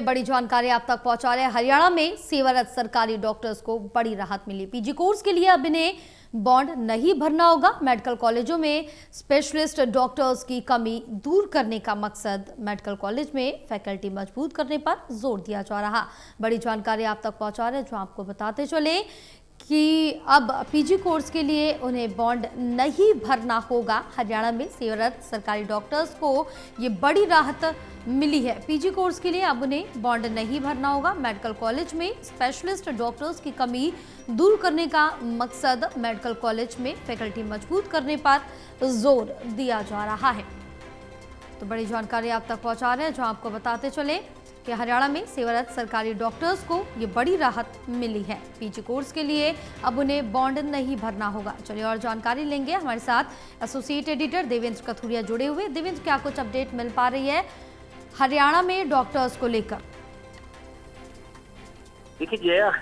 बड़ी जानकारी आप तक पहुंचा रहे हैं। हरियाणा में सेवारत सरकारी डॉक्टर्स को बड़ी राहत मिली। पीजी कोर्स के लिए अब इन्हें बॉन्ड नहीं भरना होगा। मेडिकल कॉलेजों में स्पेशलिस्ट डॉक्टर्स की कमी दूर करने का मकसद मेडिकल कॉलेज में फैकल्टी मजबूत करने पर जोर दिया जा रहा। बड़ी जानकारी आप तक पहुंचा रहे हैं, जो आपको बताते चले कि अब पीजी कोर्स के लिए उन्हें बॉन्ड नहीं भरना होगा। हरियाणा में सेवारत सरकारी डॉक्टर्स को ये बड़ी राहत मिली है। पीजी कोर्स के लिए अब उन्हें बॉन्ड नहीं भरना होगा। मेडिकल कॉलेज में स्पेशलिस्ट डॉक्टर्स की कमी दूर करने का मकसद मेडिकल कॉलेज में फैकल्टी मजबूत करने पर जोर दिया जा रहा है। तो बड़ी जानकारी आप तक पहुंचा रहे हैं, जो आपको बताते चले कि हरियाणा में सेवारत सरकारी डॉक्टर्स को ये बड़ी राहत मिली है। पीजी कोर्स के लिए अब उन्हें बॉन्ड नहीं भरना होगा। चलिए और जानकारी लेंगे। हमारे साथ एसोसिएट एडिटर देवेंद्र कथुरिया जुड़े हुए। देवेंद्र, क्या कुछ अपडेट मिल पा रही है हरियाणा में डॉक्टर्स को लेकर? देखिए जया,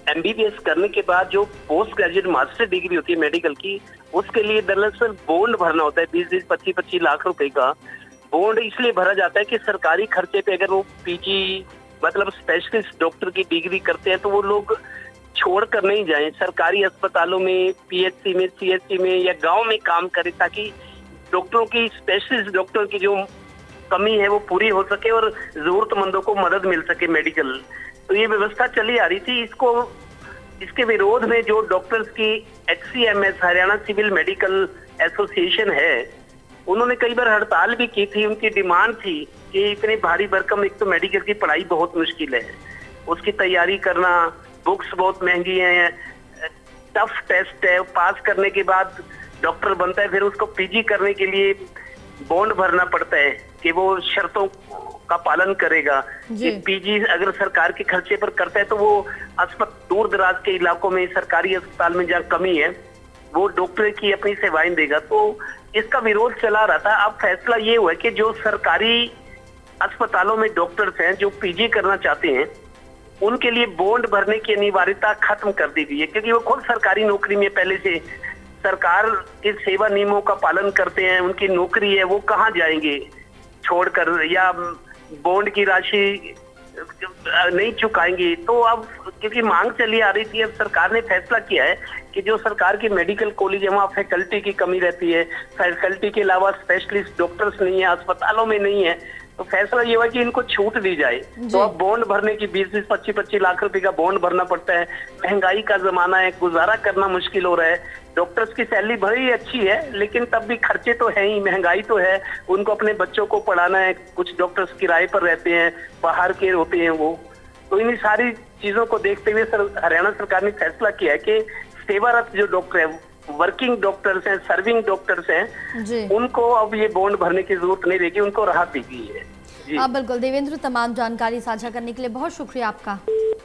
एमबीबीएस करने के बाद जो पोस्ट ग्रेजुएट मास्टर डिग्री होती है मेडिकल की, उसके लिए दरअसल बॉन्ड भरना होता है। 20-25 लाख रुपए का बॉन्ड इसलिए भरा जाता है कि सरकारी खर्चे पे अगर वो पीजी मतलब स्पेशलिस्ट डॉक्टर की डिग्री करते हैं तो वो लोग छोड़ कर नहीं जाएं, सरकारी अस्पतालों में, पीएचसी में, सीएचसी में या गांव में काम करें, ताकि डॉक्टरों की, स्पेशलिस्ट डॉक्टर की जो कमी है वो पूरी हो सके और जरूरतमंदों को मदद मिल सके मेडिकल। तो ये व्यवस्था चली आ रही थी। इसके विरोध में जो डॉक्टर्स की HCMS Haryana civil medical association है, उन्होंने कई बार हड़ताल भी की थी। उनकी डिमांड थी कि इतनी भारी भरकम, एक तो मेडिकल की पढ़ाई बहुत मुश्किल है, उसकी तैयारी करना, बुक्स बहुत महंगी हैं, टफ टेस्ट है, पास करने के बाद डॉक्टर बनता है, फिर उसको पीजी करने के लिए बॉन्ड भरना पड़ता है कि वो शर्तों का पालन करेगा। कि पीजी अगर सरकार के खर्चे पर करता है तो वो दूर दराज के इलाकों में, सरकारी अस्पताल में जहाँ कमी है, वो डॉक्टर की अपनी सेवाएं देगा। तो इसका विरोध चला रहा था। अब फैसला ये हुआ कि जो सरकारी अस्पतालों में डॉक्टर्स हैं जो पीजी करना चाहते हैं, उनके लिए बॉन्ड भरने की अनिवार्यता खत्म कर दी गई है, क्योंकि वो खुद सरकारी नौकरी में पहले से सरकार के सेवा नियमों का पालन करते हैं। उनकी नौकरी है, वो कहाँ जाएंगे छोड़कर, या बॉन्ड की राशि नहीं चुकाएंगे। तो अब क्योंकि मांग चली आ रही थी, अब सरकार ने फैसला किया है कि जो सरकार की मेडिकल कॉलेज है वहाँ फैकल्टी की कमी रहती है, फैकल्टी के अलावा स्पेशलिस्ट डॉक्टर्स नहीं है, अस्पतालों में नहीं है, तो फैसला ये हुआ कि इनको छूट दी जाए। तो अब बॉन्ड भरने की 20-25 लाख रुपए का बॉन्ड भरना पड़ता है। महंगाई का जमाना है, गुजारा करना मुश्किल हो रहा है। डॉक्टर्स की सैलरी भले ही अच्छी है, लेकिन तब भी खर्चे तो है ही, महंगाई तो है, उनको अपने बच्चों को पढ़ाना है। कुछ डॉक्टर्स किराए पर रहते हैं, बाहर के होते हैं वो। तो इन सारी चीजों को देखते हुए हरियाणा सरकार ने फैसला किया है कि सेवारत जो डॉक्टर है, वर्किंग डॉक्टर्स हैं, सर्विंग डॉक्टर्स हैं, उनको अब ये बॉन्ड भरने की जरूरत नहीं रहेगी, उनको राहत दी गई है। जी बिल्कुल देवेंद्र, तमाम जानकारी साझा करने के लिए बहुत शुक्रिया आपका।